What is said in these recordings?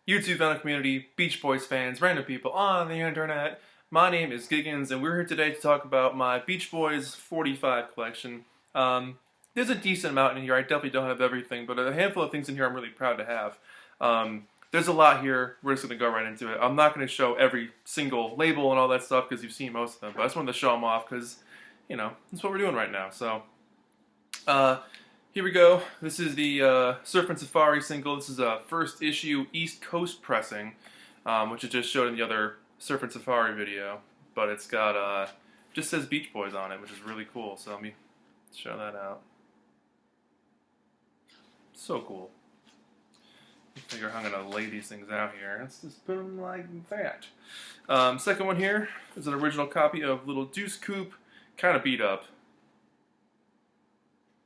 YouTube fan community, Beach Boys fans, random people on the internet. My name is Giggins, and we're here today to talk about my Beach Boys 45 collection. There's a decent amount in here. I definitely don't have everything, but a handful of things in here I'm really proud to have. There's a lot here. We're just going to go right into it. I'm not going to show every single label and all that stuff because you've seen most of them, but I just wanted to show them off because, you know, that's what we're doing right now. So, here we go. This is the Surf and Safari single. This is a first issue East Coast pressing, which I just showed in the other Surf and Safari video. But it's got, just says Beach Boys on it, which is really cool. So let me show that out. So cool. I figure I'm going to lay these things out here. Let's just put them like that. Second one here is an original copy of Little Deuce Coupe, kind of beat up,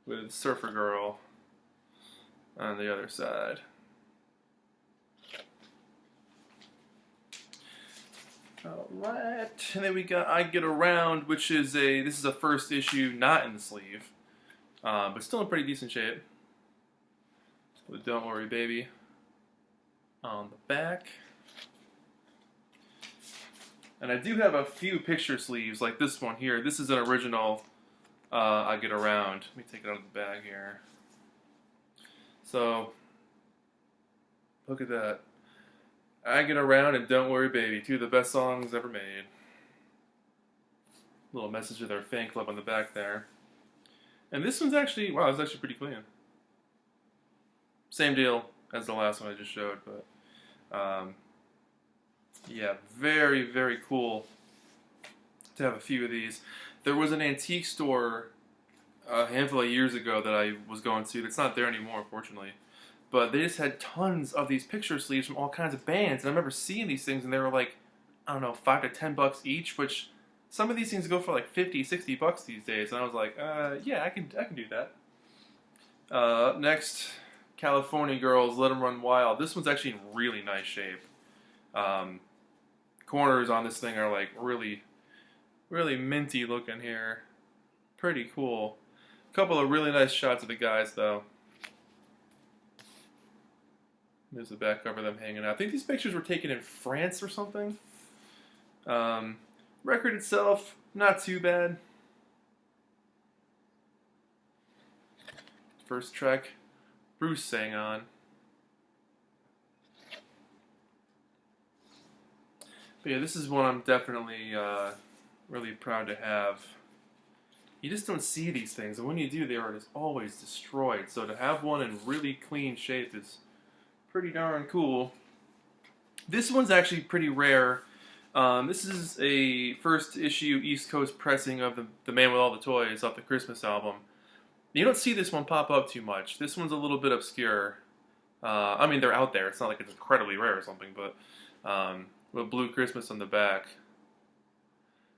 with Surfer Girl on the other side. Alright, and then we got I Get Around, which is this is a first issue, not in the sleeve, but still in pretty decent shape. With Don't Worry Baby on the back. And I do have a few picture sleeves, like this one here. This is an original I Get Around. Let me take it out of the bag here. So, look at that. I Get Around and Don't Worry Baby, two of the best songs ever made. Little message to their fan club on the back there. And this one's actually, wow, it's actually pretty clean. Same deal as the last one I just showed, but yeah, very, very cool to have a few of these. There was an antique store a handful of years ago that I was going to. It's not there anymore, unfortunately. But they just had tons of these picture sleeves from all kinds of bands. And I remember seeing these things, and they were like, I don't know, $5 to $10 each, which some of these things go for like $50, $60 these days. And I was like, yeah, I can do that. Up next, California Girls, Let 'Em Run Wild. This one's actually in really nice shape. Corners on this thing are like really minty looking here. Pretty cool. A couple of really nice shots of the guys though. There's the back cover of them hanging out. I think these pictures were taken in France or something. Record itself, not too bad. First track, Bruce sang on. But yeah, this is one I'm definitely really proud to have. You just don't see these things, and when you do, they are just always destroyed. So to have one in really clean shape is pretty darn cool. This one's actually pretty rare. This is a first issue East Coast pressing of the Man with All the Toys off the Christmas album. You don't see this one pop up too much. This one's a little bit obscure. I mean, they're out there. It's not like it's incredibly rare or something, but with Blue Christmas on the back.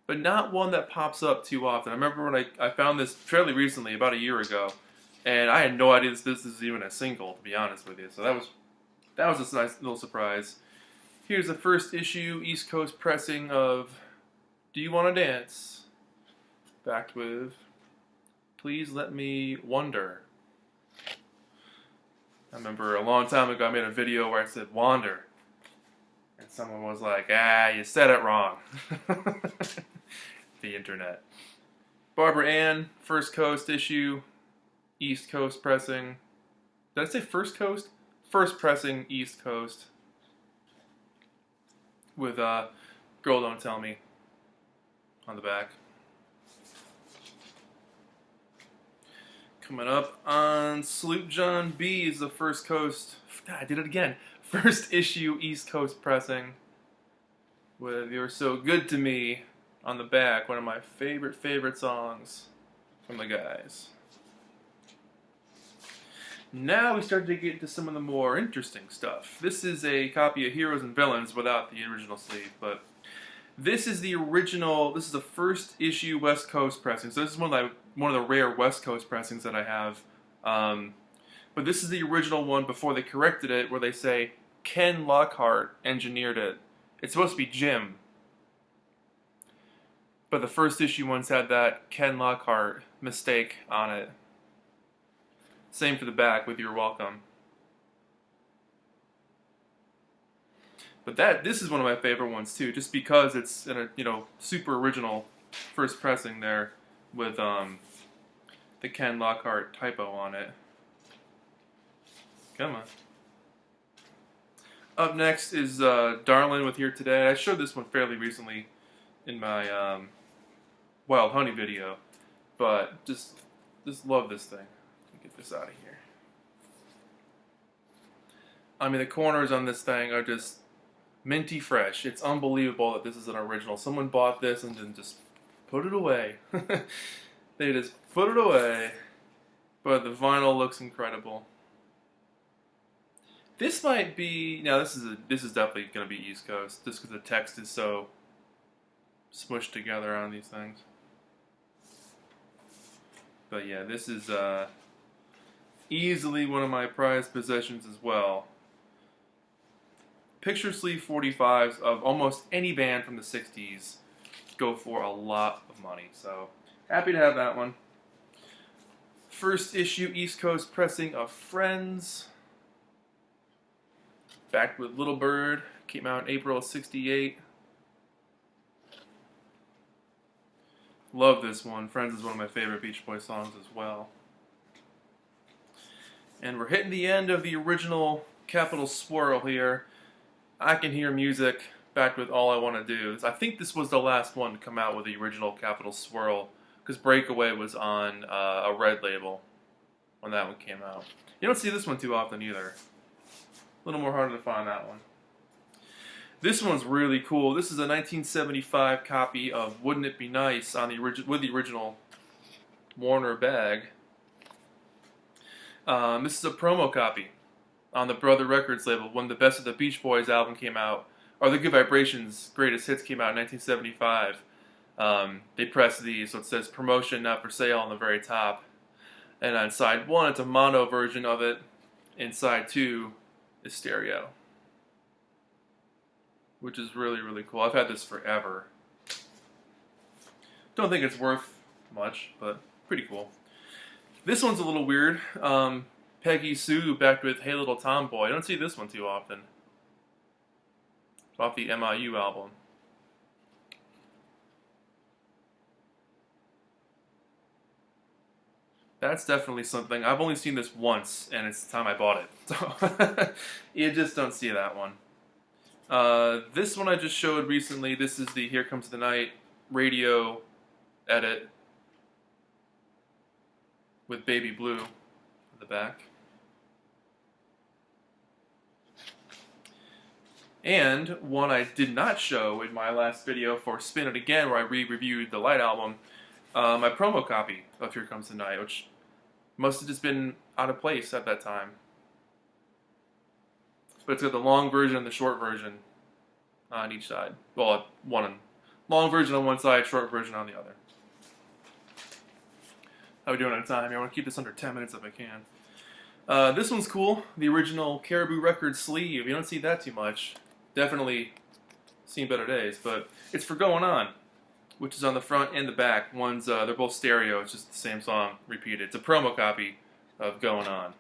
But not one that pops up too often. I remember when I found this fairly recently, about a year ago, and I had no idea this is even a single, to be honest with you. So that was a nice little surprise. Here's the first issue East Coast pressing of Do You Want to Dance? Backed with Please Let Me Wonder. I remember a long time ago I made a video where I said Wander. And someone was like, you said it wrong. The internet. Barbara Ann, First Coast issue, East Coast pressing. Did I say First Coast? First pressing, East Coast. With Girl Don't Tell Me on the back. Coming up on Sloop John B is the First Coast. God, I did it again. First issue East Coast pressing with You're So Good to Me on the back. One of my favorite songs from the guys. Now we start to get to some of the more interesting stuff. This is a copy of Heroes and Villains without the original sleeve, but this is the original. This is the first issue West Coast pressing. So this is one of the rare West Coast pressings that I have. But this is the original one before they corrected it, where they say Ken Lockhart engineered it. It's supposed to be Jim, but the first issue ones had that Ken Lockhart mistake on it. Same for the back with You're Welcome. But this is one of my favorite ones too, just because it's in a super original first pressing there with the Ken Lockhart typo on it. Come on. Up next is Darlin with Here Today. I showed this one fairly recently in my Wild Honey video, but just love this thing. Let me get this out of here. I mean, the corners on this thing are just minty fresh. It's unbelievable that this is an original. Someone bought this and then just put it away. They just put it away, but the vinyl looks incredible. This might be, now this is definitely going to be East Coast, just because the text is so smushed together on these things. But yeah, this is easily one of my prized possessions as well. Picture sleeve 45s of almost any band from the 60s go for a lot of money, so happy to have that one. First issue East Coast pressing of Friends. Backed with Little Bird, came out in April of '68. Love this one. Friends is one of my favorite Beach Boys songs as well. And we're hitting the end of the original Capital Swirl here. I Can Hear Music, backed with All I Want to Do. I think this was the last one to come out with the original Capital Swirl, because Breakaway was on a red label when that one came out. You don't see this one too often either. A little more harder to find that one. This one's really cool. This is a 1975 copy of Wouldn't It Be Nice on with the original Warner bag. This is a promo copy on the Brother Records label when the Best of the Beach Boys album came out, or the Good Vibrations Greatest Hits came out in 1975. They pressed these, so it says promotion, not for sale on the very top. And on side 1, it's a mono version of it. And side 2 is stereo, which is really, really cool. I've had this forever. Don't think it's worth much, but pretty cool. This one's a little weird. Peggy Sue backed with Hey Little Tomboy. I don't see this one too often. It's off the MIU album. That's definitely something. I've only seen this once, and it's the time I bought it. So you just don't see that one. This one I just showed recently. This is the Here Comes the Night radio edit with Baby Blue in the back. And one I did not show in my last video for Spin It Again, where I re-reviewed the Light album, my promo copy of Here Comes the Night, which must have just been out of place at that time. But it's got the long version and the short version on each side. Well, long version on one side, short version on the other. How are we doing on time here? I want to keep this under 10 minutes if I can. This one's cool. The original Caribou Records sleeve. You don't see that too much. Definitely seen better days, but it's for Going On, which is on the front and the back. One's they're both stereo. It's just the same song repeated. It's a promo copy of Going On.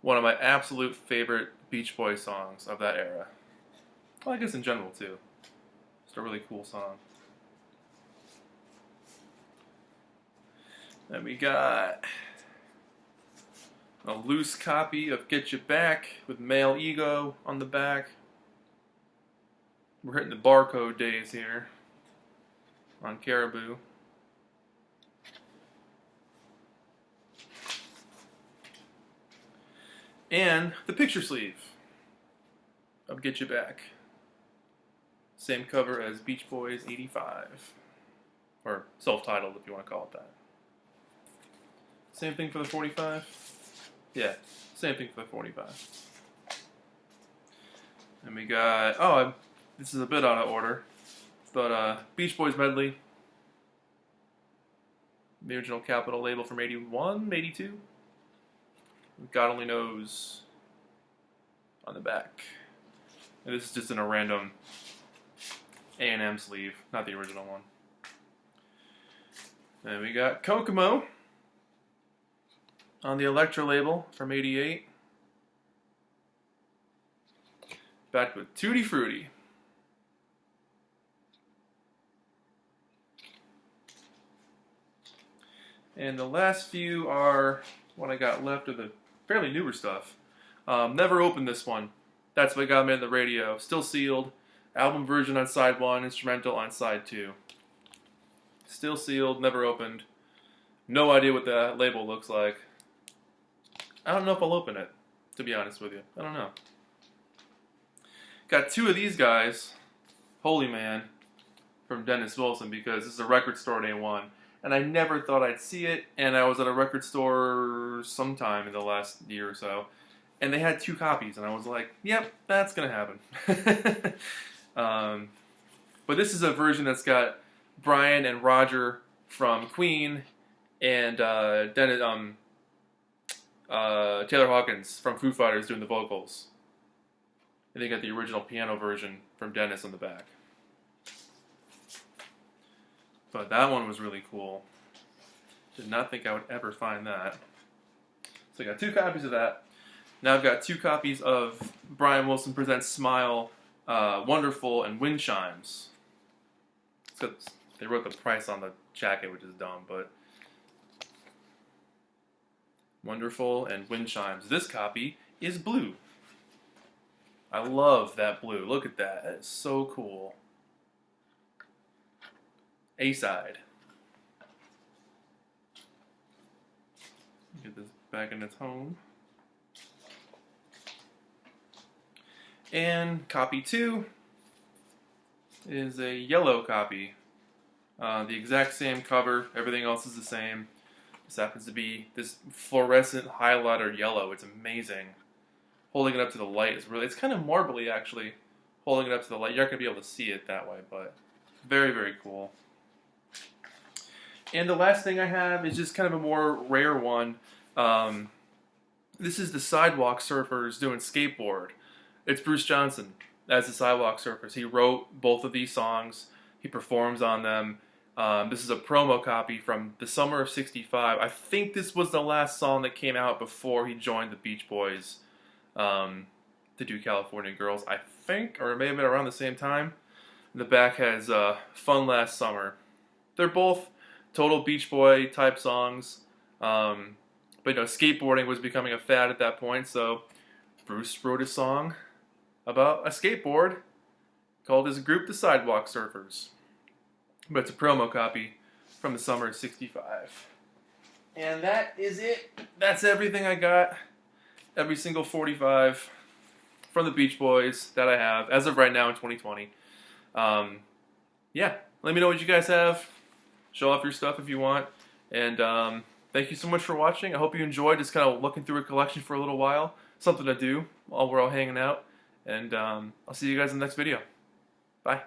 One of my absolute favorite Beach Boys songs of that era. Well, I guess in general too. Just a really cool song. Then we got a loose copy of Get You Back with Male Ego on the back. We're hitting the barcode days here on Caribou. And the picture sleeve of Get You Back. Same cover as Beach Boys 85. Or self-titled if you want to call it that. Same thing for the 45? Yeah, same thing for the 45. And we got, this is a bit out of order, but Beach Boys medley. The original Capitol label from 81, 82. God Only Knows on the back. And this is just in a random A&M sleeve, not the original one. Then we got Kokomo on the Electra label from 88. back with Tutti Frutti. And the last few are what I got left of the fairly newer stuff. Never opened this one. That's what got me on the radio. Still sealed. Album version on side 1, instrumental on side 2. Still sealed, never opened. No idea what that label looks like. I don't know if I'll open it, to be honest with you. I don't know. Got 2 of these guys. Holy Man from Dennis Wilson, because this is a record store day 1. And I never thought I'd see it, and I was at a record store sometime in the last year or so, and they had 2 copies, and I was like, yep, that's going to happen. But this is a version that's got Brian and Roger from Queen and Taylor Hawkins from Foo Fighters doing the vocals. And they got the original piano version from Dennis on the back. But that one was really cool. Did not think I would ever find that. So I got 2 copies of that. Now I've got 2 copies of Brian Wilson Presents Smile, Wonderful, and Wind Chimes. So they wrote the price on the jacket, which is dumb, but Wonderful and Wind Chimes. This copy is blue. I love that blue. Look at that. That is so cool. A-side. Get this back in its home. And copy 2 is a yellow copy. The exact same cover. Everything else is the same. This happens to be this fluorescent highlighter yellow. It's amazing. Holding it up to the light is really, it's kind of marbly actually. Holding it up to the light. You're not going to be able to see it that way, but very, very cool. And the last thing I have is just kind of a more rare one. This is the Sidewalk Surfers doing Skateboard. It's Bruce Johnson as the Sidewalk Surfers. He wrote both of these songs. He performs on them. This is a promo copy from the summer of '65. I think this was the last song that came out before he joined the Beach Boys to do California Girls, I think, or it may have been around the same time. The back has Fun Last Summer. They're both total Beach Boy type songs. But you know, skateboarding was becoming a fad at that point, so Bruce wrote a song about a skateboard called his group the Sidewalk Surfers. But it's a promo copy from the summer of '65. And that is it. That's everything I got. Every single 45 from the Beach Boys that I have as of right now in 2020. Yeah, let me know what you guys have. Show off your stuff if you want. And thank you so much for watching. I hope you enjoyed just kind of looking through a collection for a little while. Something to do while we're all hanging out. And I'll see you guys in the next video. Bye.